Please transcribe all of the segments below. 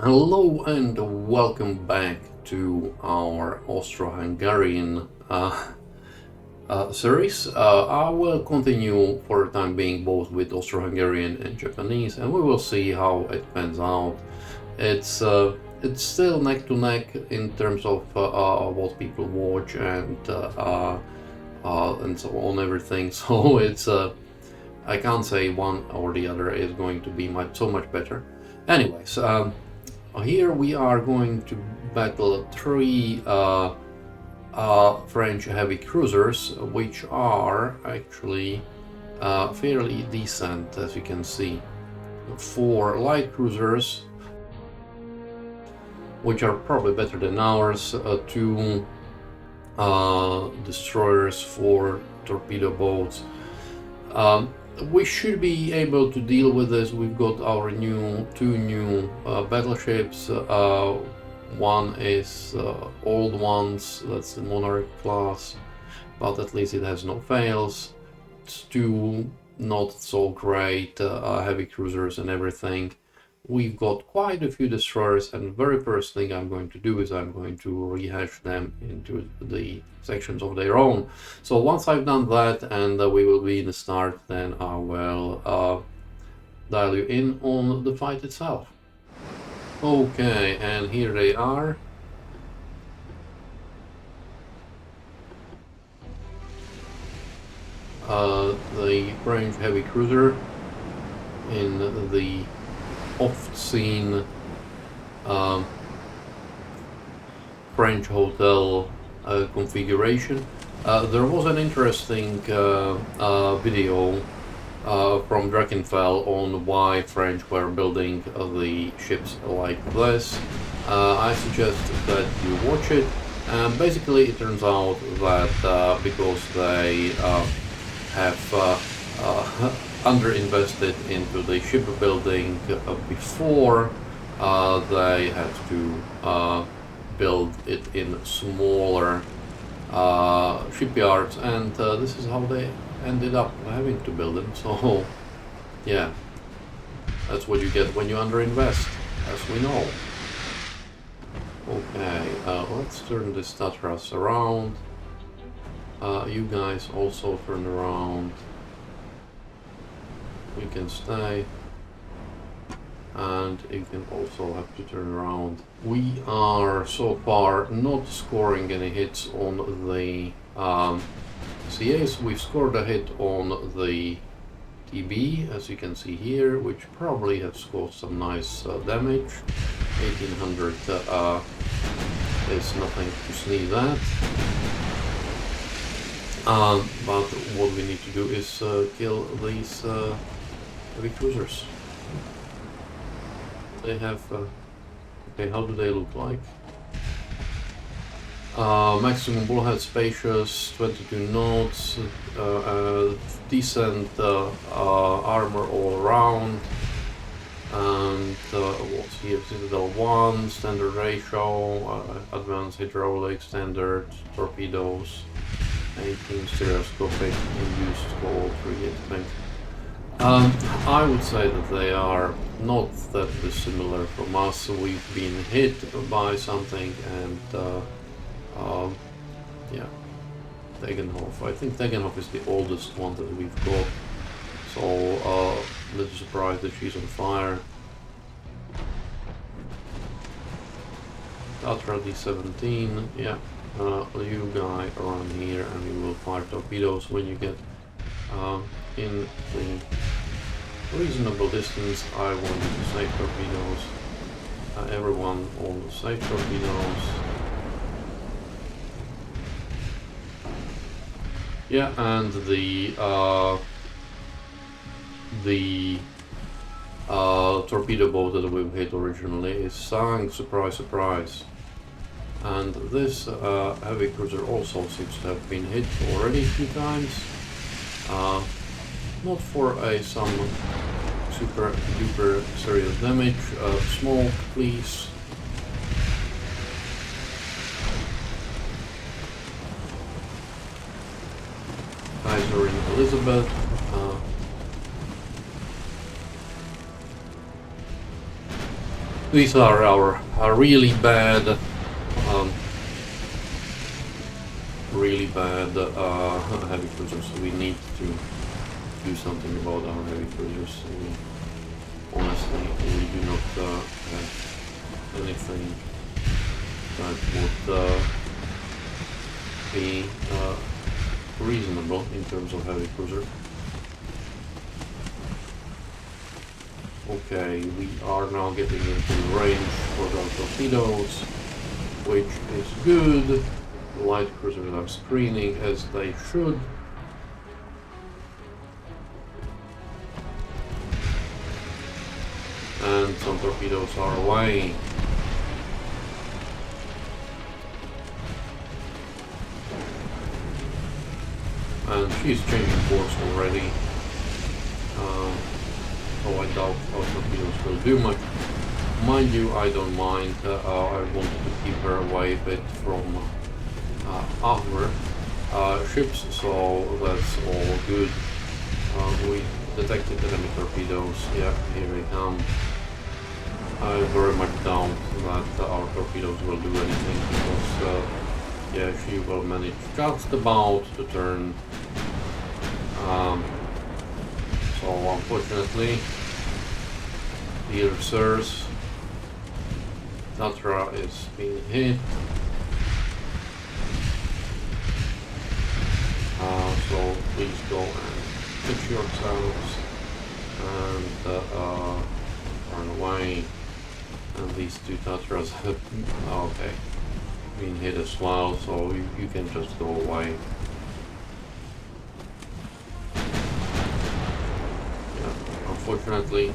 Hello and welcome back to our Austro-Hungarian series. I will continue for the time being both with Austro-Hungarian and Japanese, and we will see how it pans out. It's still neck to neck in terms of what people watch and so on everything. So it's I can't say one or the other is going to be so much better. Anyways. Here we are going to battle three French heavy cruisers, which are actually fairly decent, as you can see. Four light cruisers, which are probably better than ours, two destroyers, four torpedo boats. We should be able to deal with this. We've got our two new battleships. One is old ones, that's the Monarch class, but at least it has no fails. Two not so great heavy cruisers and everything. We've got quite a few destroyers, and the very first thing I'm going to do is I'm going to rehash them into the sections of their own. So once I've done that and we will be in the start, then I will dial you in on the fight itself. Okay, and here they are. The French heavy cruiser in the oft-seen French hotel configuration. There was an interesting video from Drakenfell on why French were building the ships like this. I suggest that you watch it. Basically, it turns out that because they have underinvested into the shipbuilding before, they had to build it in smaller shipyards, and this is how they ended up having to build them. So yeah, that's what you get when you underinvest, as we know. Okay, let's turn this Tatras around. You guys also turn around. You can stay, and you can also have to turn around. We are so far not scoring any hits on the CAs. We've scored a hit on the TB, as you can see here, which probably has caused some nice damage. 1800 is nothing to sneeze at. But what we need to do is kill these heavy cruisers. They have okay, how do they look like? Maximum bullhead spacious, 22 knots, decent armor all around, and what's here? Citadel 1, standard ratio, advanced hydraulic, standard torpedoes, 18 stereoscopic, induced for 3 aspect. I would say that they are not that dissimilar from us. We've been hit by something, and yeah, Tegenhof. I think Tegenhof is the oldest one that we've got, so a little surprised that she's on fire. Tatra D17, yeah, you guy around here, and you will fire torpedoes when you get in the reasonable distance. I want you to save torpedoes. Everyone on save torpedoes. Yeah, and the torpedo boat that we've hit originally is sunk. Surprise, surprise. And this heavy cruiser also seems to have been hit already a few times. Not for some super duper serious damage. Smoke, please. Kaiser and Elizabeth. These are our really bad, heavy cruisers. So we need to do something about our heavy cruisers. Honestly, we do not have anything that would be reasonable in terms of heavy cruiser. Okay, we are now getting into range for those torpedoes, which is good. The light cruisers are screening as they should. And some torpedoes are away. And she's changing course already. So I doubt our torpedoes will do much. Mind you, I don't mind. I wanted to keep her away a bit from other ships, so that's all good. We detected enemy torpedoes. Yeah, here they come. I very much doubt that our torpedoes will do anything because yeah, she will manage just about to turn. So unfortunately, dear sirs, Tatra is being hit. So please go and fix yourselves and turn away. And these two Tatras have okay been hit as well, so you can just go away. Yeah, unfortunately,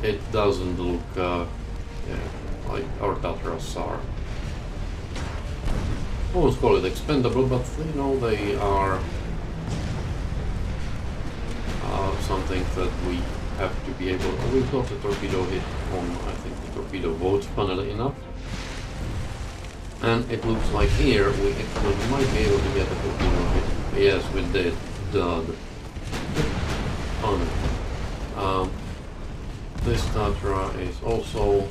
it doesn't look yeah, like our Tatras are. I won't call it expendable, but you know they are something that we have to be able. We've got a torpedo hit on, I think, the torpedo boat, funnily enough. And it looks like here we actually might be able to get a torpedo hit. Yes, we did. Dud. This Tatra is also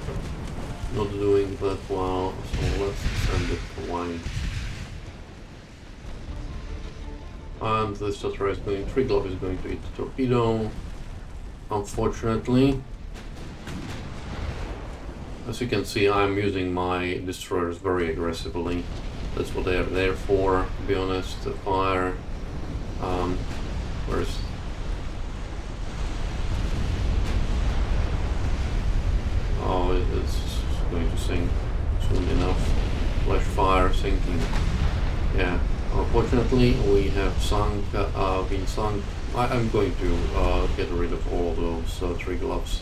not doing that well, so let's send it away. And this Tatra is going, Triglav is going to hit the torpedo. Unfortunately, as you can see, I'm using my destroyers very aggressively. That's what they are there for, to be honest. To fire. Where's oh, it's going to sink soon enough. Flash fire, sinking. Yeah. Unfortunately, we have been sunk. I'm going to get rid of all those Triglavs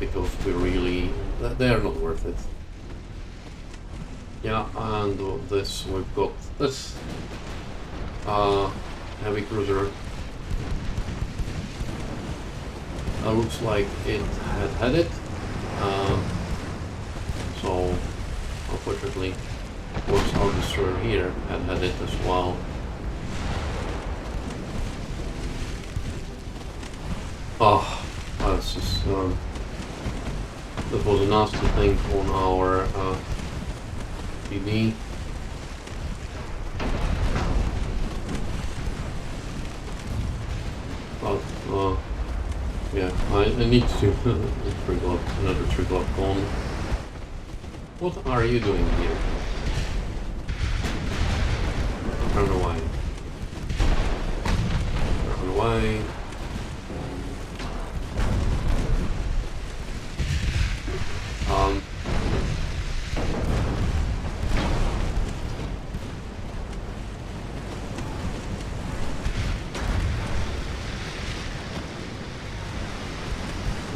because we really, they are not worth it. Yeah, and this, we've got this heavy cruiser. Looks like it had it. So, unfortunately, what's our destroyer here had it as well. Oh, that's just, that was a nasty thing on our TV. But, yeah, I need to another Triglav on. What are you doing here? Run away. Run away.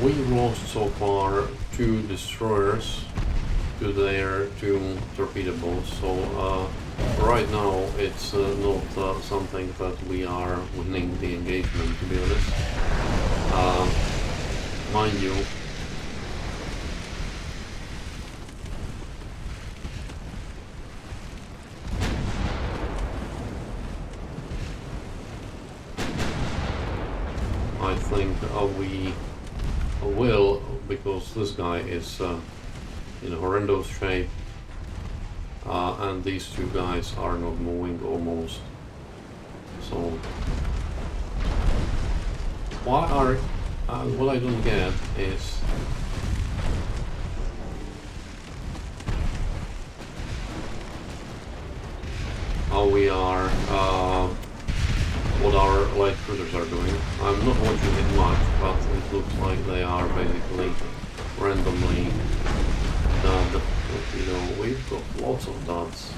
We lost so far 2 destroyers to their 2 torpedo boats, so right now it's not something that we are winning the engagement, to be honest. Mind you, I think we will because this guy is in horrendous shape, and these two guys are not moving almost. So why are what I don't get is how we are, what our light cruisers are doing. I'm not watching it much, but it looks like they are basically randomly done. You know, we've got lots of dots.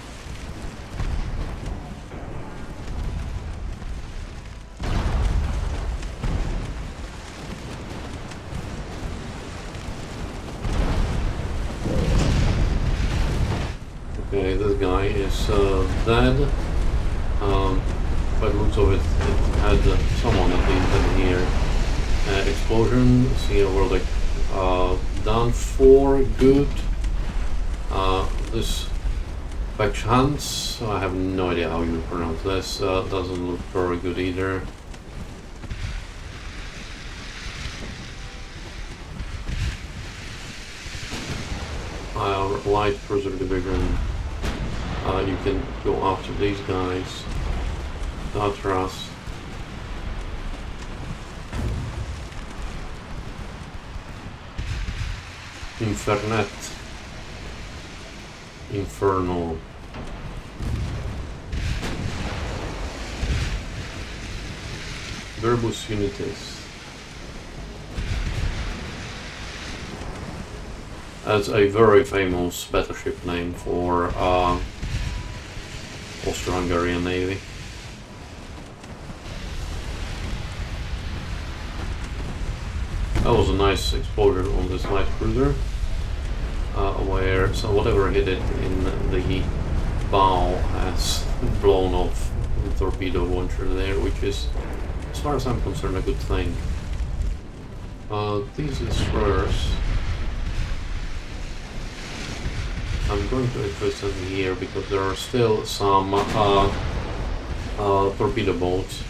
Okay, this guy is dead. By the looks of it, it had someone at least in here. Explosion. See, we're like done for good. This Bechans, I have no idea how you pronounce this. Doesn't look very good either. Our light cruiser division. You can go after these guys. Tatras. Infernet. Inferno. Verbus Unitis. That's a very famous battleship name for Austro-Hungarian Navy. That was a nice explosion on this light cruiser, where so whatever hit it in the bow has blown off the torpedo launcher there, which is, as far as I'm concerned, a good thing. These destroyers, I'm going to interest them here because there are still some torpedo boats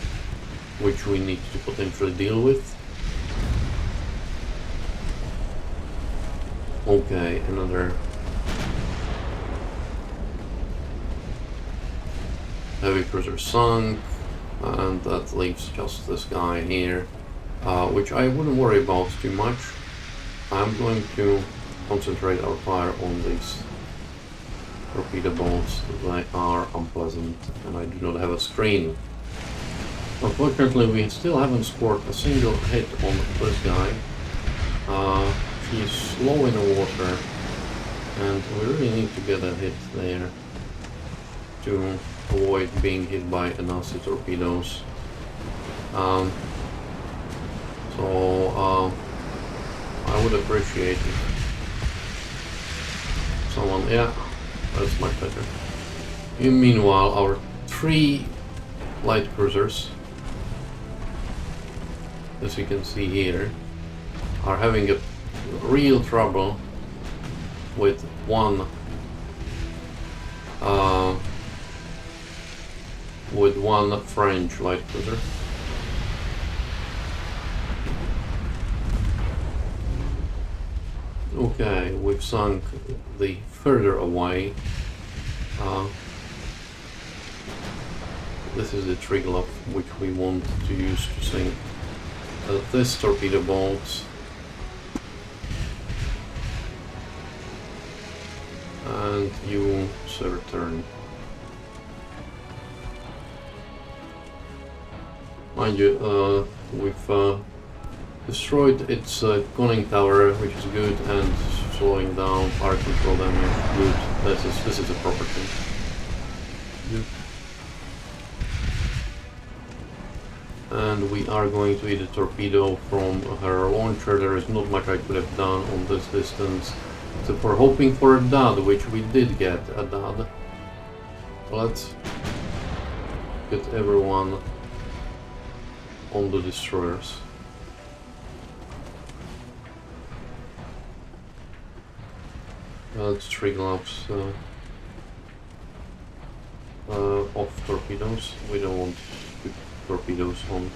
which we need to potentially deal with. Okay, another heavy cruiser sunk, and that leaves just this guy here, which I wouldn't worry about too much. I'm going to concentrate our fire on these torpedo boats. They are unpleasant, and I do not have a screen. Unfortunately, we still haven't scored a single hit on this guy. He's slow in the water, and we really need to get a hit there to avoid being hit by nasty torpedoes. I would appreciate if someone, yeah, that's much better. Meanwhile, our 3 light cruisers, as you can see here, are having a real trouble with one French light cruiser. Okay, we've sunk the further away. This is the trigger which we want to use to sink this torpedo boat. And you, sir, turn. Mind you, we've destroyed its conning tower, which is good, and slowing down fire control damage, good. This is a proper thing. Good. And we are going to eat a torpedo from her launcher. There is not much I could have done on this distance, except for hoping for a dud, which we did get a dud. Let's get everyone on the destroyers. Let's trigger ups off torpedoes. We don't want to torpedoes on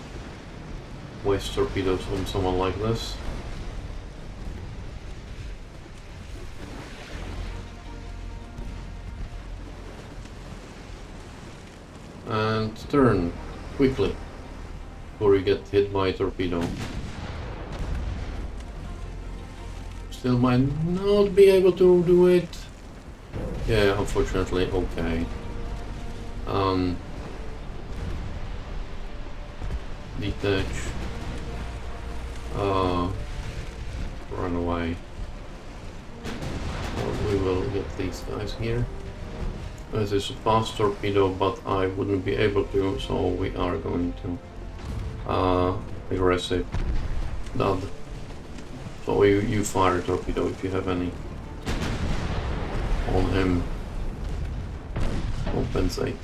waste torpedoes on someone like this. turn quickly before you get hit by a torpedo. Still might not be able to do it. Yeah, unfortunately, okay. Detach. Run away. We will get these guys here. This is a fast torpedo, but I wouldn't be able to, so we are going to aggressive dud. So you fire a torpedo if you have any on him. Compensate.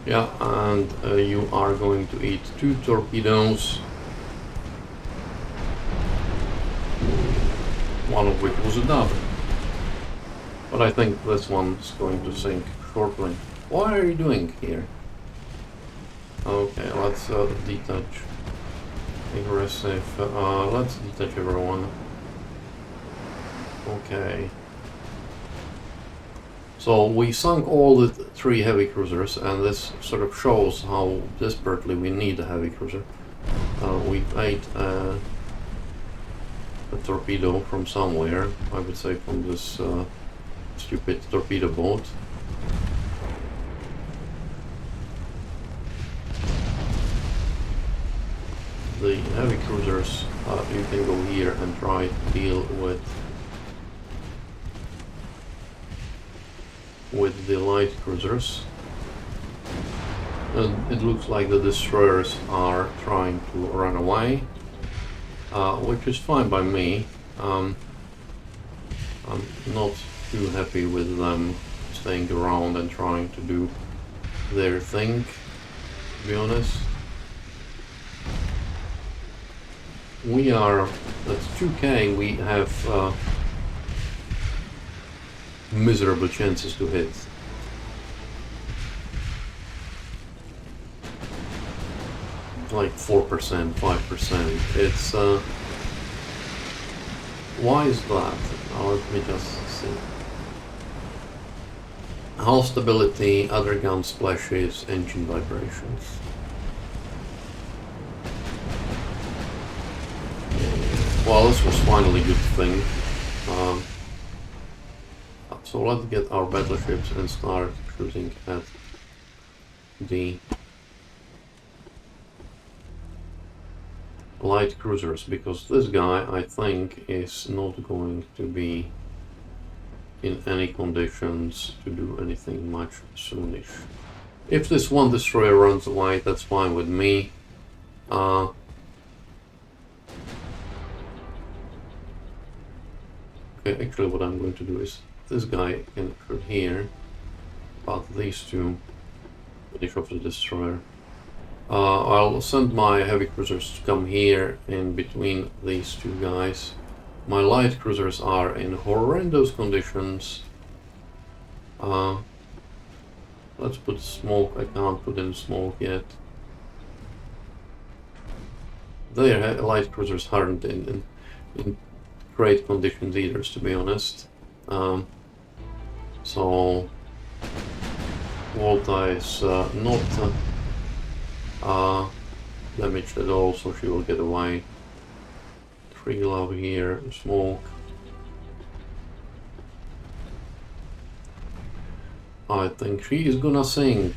Yeah, and you are going to eat 2 torpedoes. One of which was a dud. But I think this one's going to sink shortly. What are you doing here? Okay, let's detach. Aggressive. Let's detach everyone. Okay. So we sunk all the 3 heavy cruisers, and this sort of shows how desperately we need a heavy cruiser. We've ate a torpedo from somewhere, I would say from this stupid torpedo boat. The heavy cruisers, you can go here and try to deal with the light cruisers. And it looks like the destroyers are trying to run away, which is fine by me. I'm not too happy with them staying around and trying to do their thing, to be honest. We are at 2K, we have miserable chances to hit. Like 4%, 5%. It's why is that? Let me just see. Hull stability, other gun splashes, engine vibrations. Well, this was finally a good thing. So let's get our battleships and start shooting at the light cruisers, because this guy, I think, is not going to be in any conditions to do anything much soonish. If this one destroyer runs away, that's fine with me. Okay, actually what I'm going to do is this guy can shoot here, but these two finish off the destroyer. I'll send my heavy cruisers to come here in between these two guys. My light cruisers are in horrendous conditions. Let's put smoke. I can't put in smoke yet. Their light cruisers aren't in great conditions either, to be honest. So Volta is not damaged at all, so she will get away. Free glove here, smoke. I think she is gonna sink.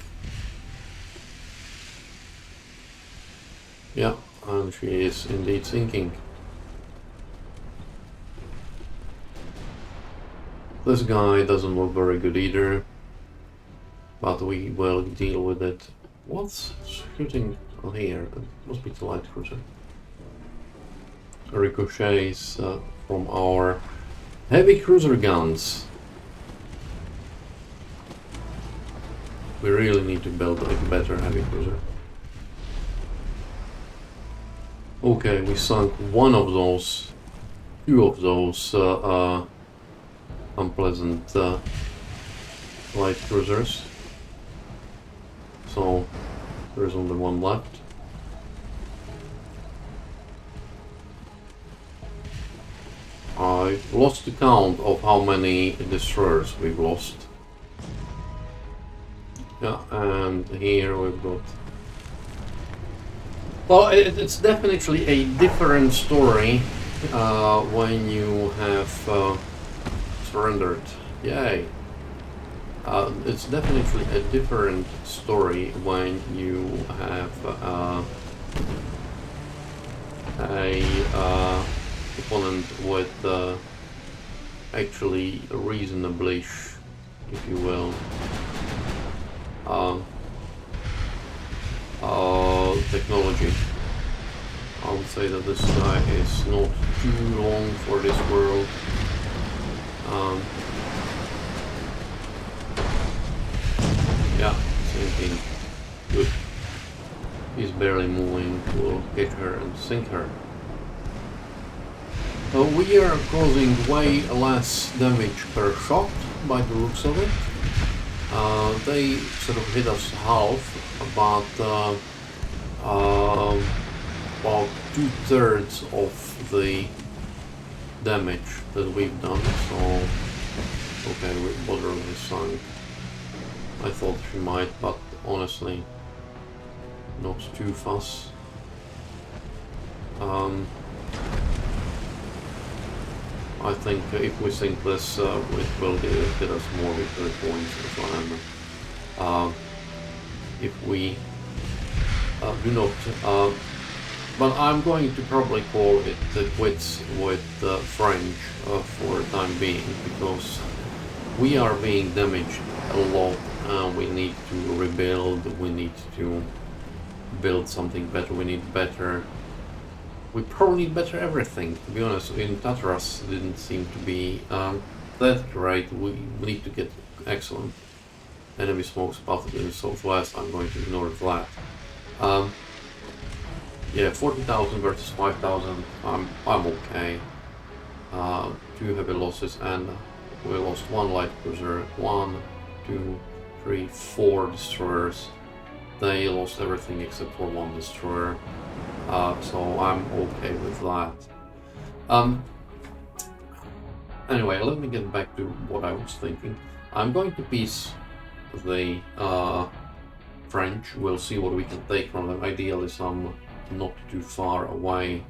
Yeah, and she is indeed sinking. This guy doesn't look very good either, but we will deal with it. What's shooting here? It must be the light cruiser. Ricochets from our heavy cruiser guns. We really need to build a better heavy cruiser. Okay, we sunk one of those, 2 of those unpleasant light cruisers. So there's only one left. I lost the count of how many destroyers we've lost. Yeah, and here we've got... Well, it's definitely a different story when you have surrendered. Yay! It's definitely a different story when you have a opponent with actually reasonably, if you will, technology. I would say that this guy is not too long for this world. Yeah, same thing. Good. He's barely moving. We'll hit her and sink her. We are causing way less damage per shot by the looks of it. They sort of hit us half, but about 2/3 of the damage that we've done. So, okay, we moderately sunk. I thought she might, but honestly, not too fuss. I think if we sink this, it will get us more victory points if we do not. But I'm going to probably call it quits with French for the time being, because we are being damaged a lot. We need to rebuild, we need to build something better, we need better... We probably need better everything, to be honest. In Tatras didn't seem to be that great. We need to get excellent enemy smoke spotted in the southwest. I'm going to ignore that. Yeah, 40,000 versus 5,000. I'm okay. 2 heavy losses, and we lost 1 light cruiser. 1, 2, 3, 4 destroyers. They lost everything except for 1 destroyer. So I'm okay with that. Anyway, let me get back to what I was thinking. I'm going to piece the French. We'll see what we can take from them. Ideally, some not too far away.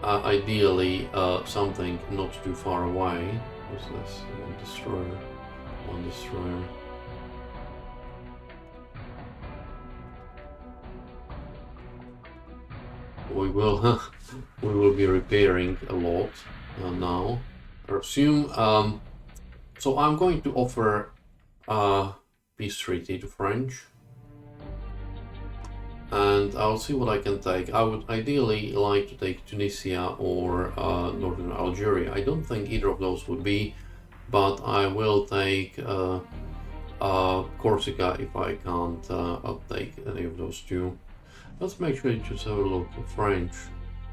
Ideally, something not too far away. What's this? 1 destroyer. 1 destroyer. We will be repairing a lot now, I assume. So I'm going to offer peace treaty to French, and I'll see what I can take. I would ideally like to take Tunisia or northern Algeria. I don't think either of those would be, but I will take Corsica if I can't. I'll take any of those 2. Let's make sure you just have a look at French.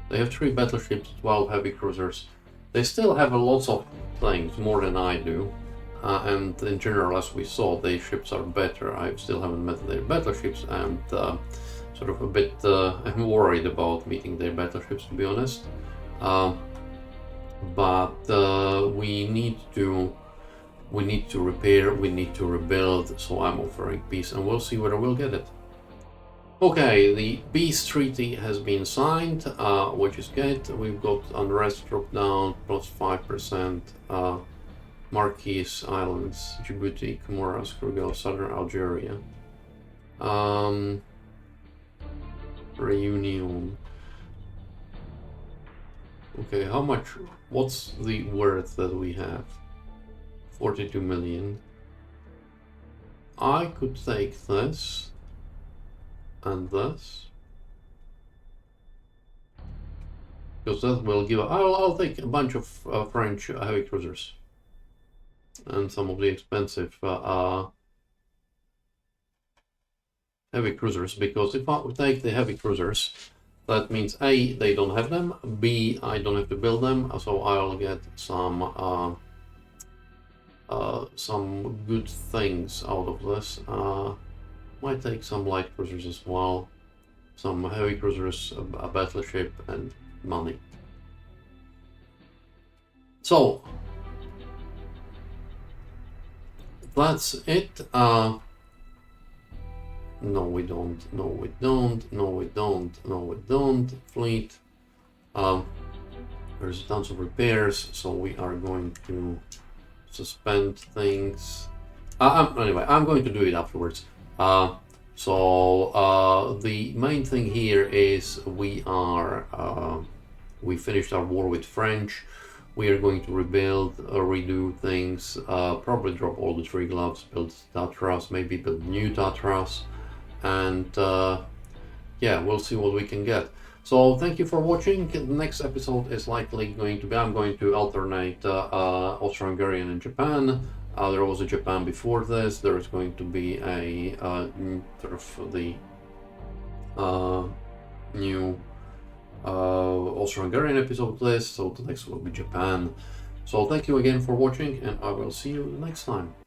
They have 3 battleships, 12 heavy cruisers. They still have a lot of things, more than I do. And in general, as we saw, their ships are better. I still haven't met their battleships, and sort of a bit I'm worried about meeting their battleships, to be honest. But we need to repair, we need to rebuild, so I'm offering peace, and we'll see whether we'll get it. Okay, the peace treaty has been signed, which is good. We've got unrest drop down, plus 5%, Marquise Islands, Djibouti, Comoros, Kyrgyz, Southern Algeria. Reunion. Okay, how much, what's the worth that we have? 42 million. I could take this. And this, because that will give. I'll take a bunch of French heavy cruisers and some of the expensive heavy cruisers. Because if I take the heavy cruisers, that means A, they don't have them. B, I don't have to build them, so I'll get some good things out of this. Might take some light cruisers as well. some heavy cruisers, a battleship, and money. So that's it. No, we don't. No, we don't. No, we don't. No, we don't. Fleet. There's tons of repairs, so we are going to suspend things. Anyway, I'm going to do it afterwards. The main thing here is we finished our war with French. We are going to rebuild, redo things, probably drop all the tree gloves, build Tatras, maybe build new Tatras, and yeah, we'll see what we can get. So thank you for watching. The next episode is likely going to be, I'm going to alternate Austro-Hungarian and Japan. There was a Japan before this. There is going to be a sort of the new Austro-Hungarian episode list. So the next will be Japan. So thank you again for watching, and I will see you next time.